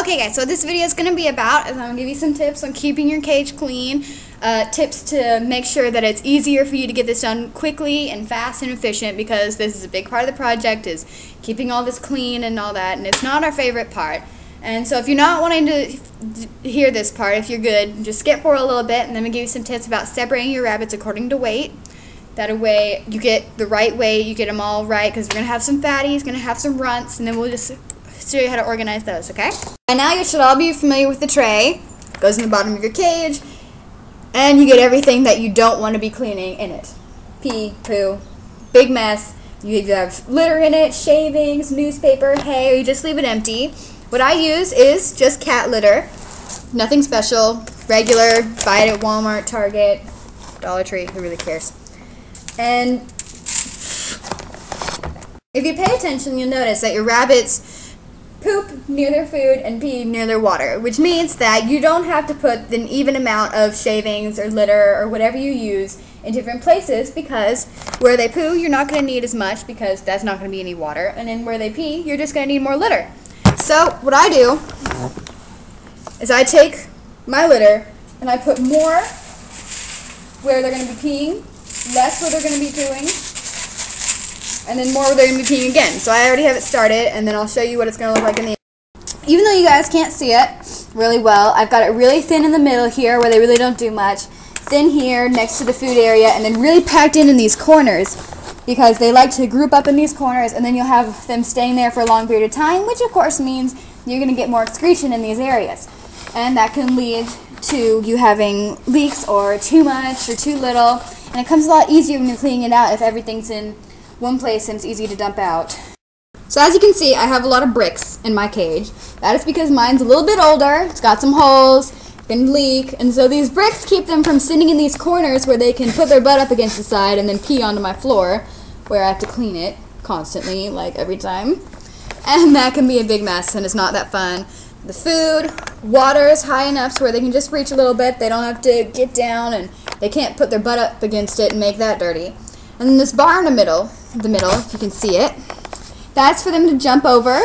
Okay guys, so what this video is going to be about is I'm going to give you some tips on keeping your cage clean, tips to make sure that it's easier for you to get this done quickly and fast and efficient, because this is a big part of the project, is keeping all this clean and all that, and it's not our favorite part. And so if you're not wanting to hear this part, if you're good, just skip forward a little bit, and then I'm going to give you some tips about separating your rabbits according to weight. That way you get the right weight, you get them all right, because we're going to have some fatties, going to have some runts, and then we'll just show you how to organize those, okay? By now you should all be familiar with the tray. It goes in the bottom of your cage, and you get everything that you don't want to be cleaning in it. Pee, poo, big mess. You either have litter in it, shavings, newspaper, hay, or you just leave it empty. What I use is just cat litter. Nothing special, regular, buy it at Walmart, Target, Dollar Tree, who really cares? And if you pay attention, you'll notice that your rabbits poop near their food and pee near their water, which means that you don't have to put an even amount of shavings or litter or whatever you use in different places, because where they poo, you're not going to need as much because that's not going to be any water, and then where they pee, you're just going to need more litter. So what I do is I take my litter and I put more where they're going to be peeing, less where they're going to be pooing, and then more where they're going to be peeing again. So I already have it started, and then I'll show you what it's going to look like in the end. Even though you guys can't see it really well, I've got it really thin in the middle here where they really don't do much, thin here next to the food area, and then really packed in these corners, because they like to group up in these corners, and then you'll have them staying there for a long period of time, which of course means you're going to get more excretion in these areas. And that can lead to you having leaks or too much or too little, and it comes a lot easier when you're cleaning it out if everything's in one place and it's easy to dump out. So as you can see, I have a lot of bricks in my cage. That is because mine's a little bit older, it's got some holes, can leak, and so these bricks keep them from sitting in these corners where they can put their butt up against the side and then pee onto my floor, where I have to clean it constantly, like every time. And that can be a big mess, and it's not that fun. The food, water is high enough so where they can just reach a little bit, they don't have to get down, and they can't put their butt up against it and make that dirty. And then this bar in the middle, if you can see it, that's for them to jump over.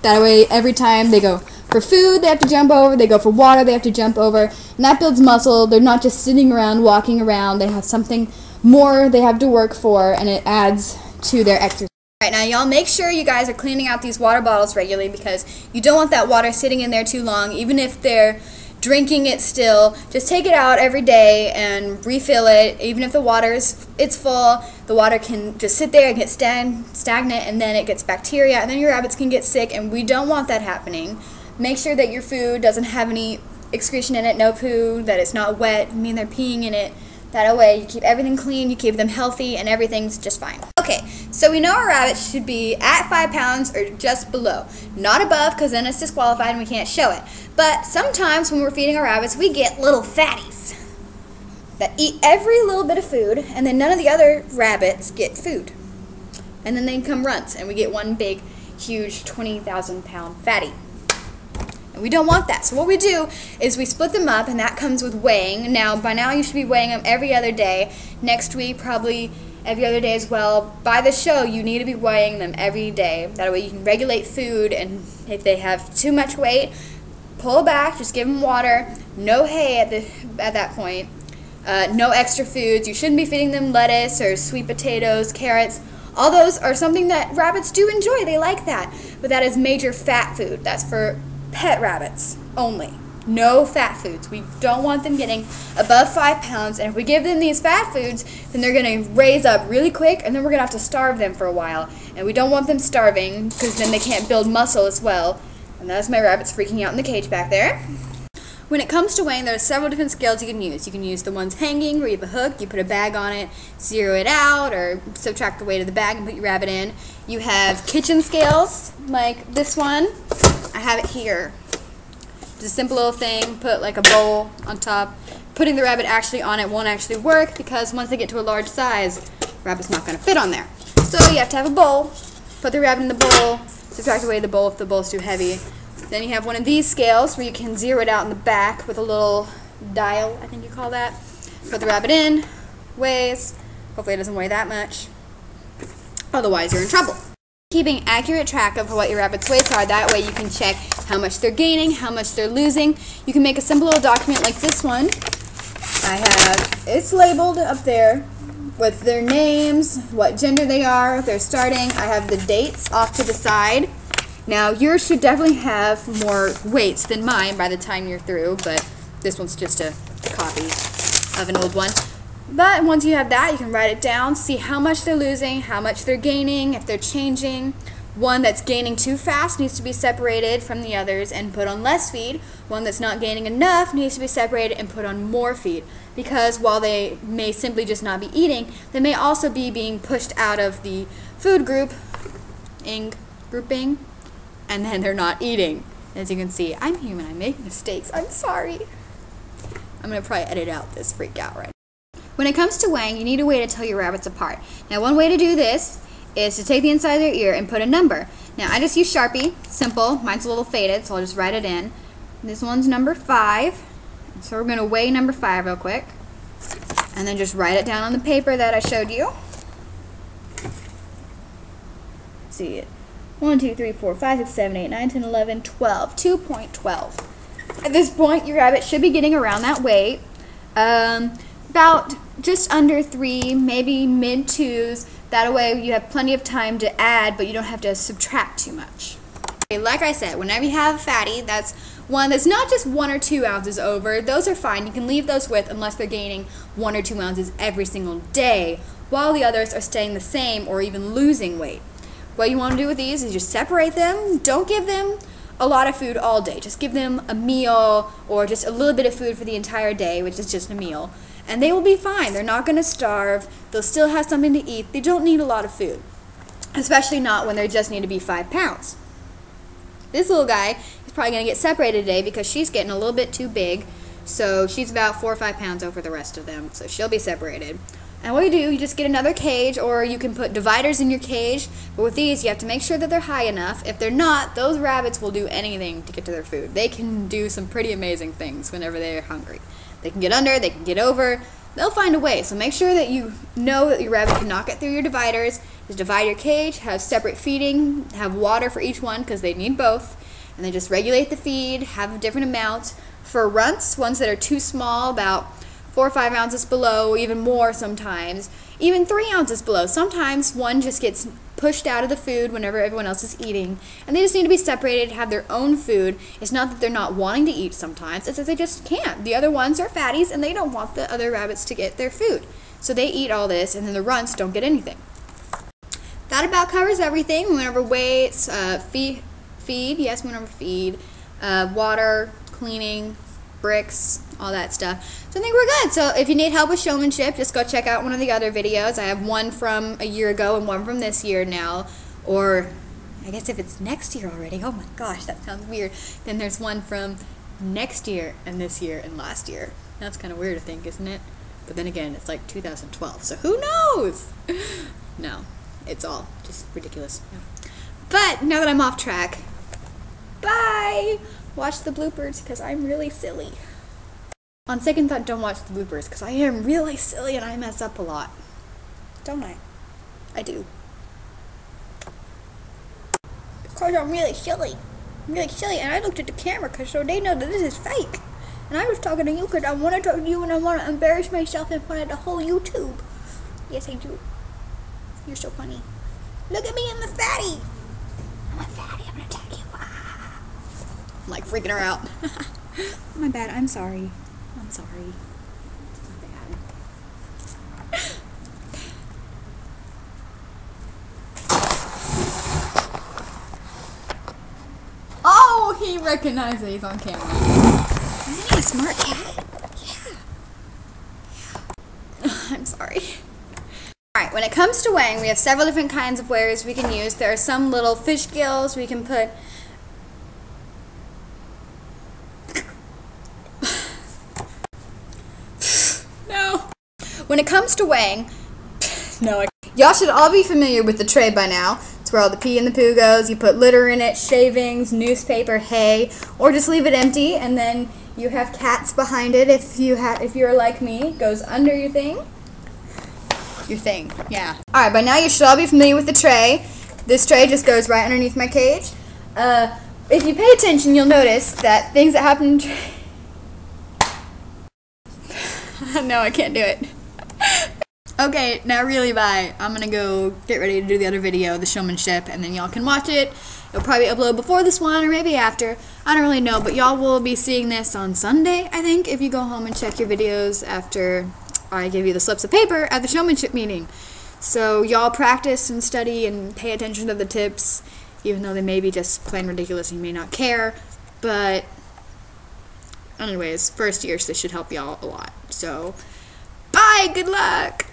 That way every time they go for food, they have to jump over, they go for water, they have to jump over, and that builds muscle. They're not just sitting around, walking around, they have something more they have to work for, and it adds to their exercise. Alright, now y'all make sure you guys are cleaning out these water bottles regularly, because you don't want that water sitting in there too long. Even if they're drinking it still, just take it out every day and refill it. Even if the water it's full, the water can just sit there and get stagnant, and then it gets bacteria, and then your rabbits can get sick, and we don't want that happening. Make sure that your food doesn't have any excretion in it, no poo, that it's not wet, I mean they're peeing in it. That way you keep everything clean, you keep them healthy, and everything's just fine. Okay, so we know our rabbits should be at 5 pounds or just below. Not above, because then it's disqualified and we can't show it. But sometimes when we're feeding our rabbits, we get little fatties that eat every little bit of food, and then none of the other rabbits get food. And then they come runts, and we get one big, huge 20,000-pound fatty. And we don't want that. So what we do is we split them up, and that comes with weighing. Now, by now you should be weighing them every other day. Next week, probably every other day as well. By the show, you need to be weighing them every day. That way you can regulate food, and if they have too much weight, pull back, just give them water. No hay at that point. No extra foods. You shouldn't be feeding them lettuce or sweet potatoes, carrots. All those are something that rabbits do enjoy. They like that. But that is major fat food. That's for pet rabbits only. No fat foods. We don't want them getting above 5 pounds, and if we give them these fat foods, then they're going to raise up really quick, and then we're going to have to starve them for a while. And we don't want them starving, because then they can't build muscle as well. And that's my rabbits freaking out in the cage back there. When it comes to weighing, there are several different scales you can use. You can use the ones hanging, where you have a hook, you put a bag on it, zero it out, or subtract the weight of the bag and put your rabbit in. You have kitchen scales, like this one. I have it here. Just a simple little thing, put like a bowl on top. Putting the rabbit actually on it won't actually work, because once they get to a large size, the rabbit's not going to fit on there. So you have to have a bowl, put the rabbit in the bowl, subtract the weight of the bowl if the bowl's too heavy. Then you have one of these scales where you can zero it out in the back with a little dial, I think you call that. Put the rabbit in, weighs, hopefully it doesn't weigh that much. Otherwise you're in trouble. Keeping accurate track of what your rabbit's weights are. That way you can check how much they're gaining, how much they're losing. You can make a simple little document like this one. It's labeled up there with their names, what gender they are, if they're starting. I have the dates off to the side. Now yours should definitely have more weights than mine by the time you're through, but this one's just a copy of an old one. But once you have that, you can write it down, see how much they're losing, how much they're gaining, if they're changing. One that's gaining too fast needs to be separated from the others and put on less feed. One that's not gaining enough needs to be separated and put on more feed. Because while they may simply just not be eating, they may also be being pushed out of the food grouping, and then they're not eating. As you can see, I'm human, I make mistakes, I'm sorry. I'm going to probably edit out this freak out right now. When it comes to weighing, you need a way to tell your rabbits apart. Now, one way to do this is to take the inside of their ear and put a number. Now, I just use Sharpie, simple. Mine's a little faded, so I'll just write it in. This one's number 5. So we're going to weigh number 5 real quick. And then just write it down on the paper that I showed you. Let's see it. 1, 2, 3, 4, 5, 6, 7, 8, 9, 10, 11, 12. 2.12. At this point, your rabbit should be getting around that weight. About just under 3, maybe mid 2s. That way you have plenty of time to add, but you don't have to subtract too much. Okay, like I said, whenever you have a fatty, that's one that's not just 1 or 2 ounces over. Those are fine. You can leave those with unless they're gaining 1 or 2 ounces every single day, while the others are staying the same or even losing weight. What you want to do with these is just separate them. Don't give them a lot of food all day. Just give them a meal or just a little bit of food for the entire day, which is just a meal. And they will be fine. They're not going to starve. They'll still have something to eat. They don't need a lot of food, especially not when they just need to be 5 pounds. This little guy is probably going to get separated today because she's getting a little bit too big. So she's about 4 or 5 pounds over the rest of them. So she'll be separated. And what you do, you just get another cage, or you can put dividers in your cage. But with these, you have to make sure that they're high enough. If they're not, those rabbits will do anything to get to their food. They can do some pretty amazing things whenever they're hungry. They can get under, they can get over, they'll find a way. So make sure that you know that your rabbit cannot get through your dividers. Just divide your cage, have separate feeding, have water for each one because they need both. And then just regulate the feed, have a different amount. For runts, ones that are too small, about 4 or 5 ounces below, even more sometimes, even 3 ounces below. Sometimes one just gets pushed out of the food whenever everyone else is eating, and they just need to be separated, have their own food. It's not that they're not wanting to eat sometimes, it's that they just can't. The other ones are fatties, and they don't want the other rabbits to get their food. So they eat all this, and then the runts don't get anything. That about covers everything. We went over weights, feed, yes, we went over feed, water, cleaning, bricks, all that stuff. So I think we're good. So if you need help with showmanship, just go check out one of the other videos. I have one from a year ago and one from this year now, or I guess if it's next year already, oh my gosh, that sounds weird. Then there's one from next year and this year and last year. That's kind of weird to think, isn't it? But then again, it's like 2012, so who knows? No, it's all just ridiculous. But now that I'm off track, bye! Watch the bloopers because I'm really silly. On second thought, don't watch the bloopers because I am really silly and I mess up a lot. Don't I? I do. Because I'm really silly. I'm really silly, and I looked at the camera because so they know that this is fake. And I was talking to you because I want to talk to you and I want to embarrass myself in front of the whole YouTube. Yes, I do. You're so funny. Look at me, I'm a fatty. I'm a fatty, I'm going to attack you. I'm like freaking her out. My bad, I'm sorry. I'm sorry. It's not bad. Oh, he recognized that he's on camera. Isn't he a smart cat? Yeah. I'm sorry. Alright, when it comes to weighing, we have several different kinds of weighers we can use. There are some little fish scales we can put. No. When it comes to weighing, no. Y'all should all be familiar with the tray by now. It's where all the pee and the poo goes. You put litter in it, shavings, newspaper, hay, or just leave it empty, and then you have cats behind it. If you're like me, it goes under your thing. Yeah. Alright, by now you should all be familiar with the tray. This tray just goes right underneath my cage. If you pay attention, you'll notice that things that happen... No, I can't do it. Okay, now really bye. I'm gonna go get ready to do the other video, the showmanship, and then y'all can watch it. It'll probably upload before this one or maybe after. I don't really know, but y'all will be seeing this on Sunday, I think, if you go home and check your videos after I give you the slips of paper at the showmanship meeting. So y'all practice and study and pay attention to the tips, even though they may be just plain ridiculous and you may not care. But anyways, first year, so this should help y'all a lot. So bye, good luck!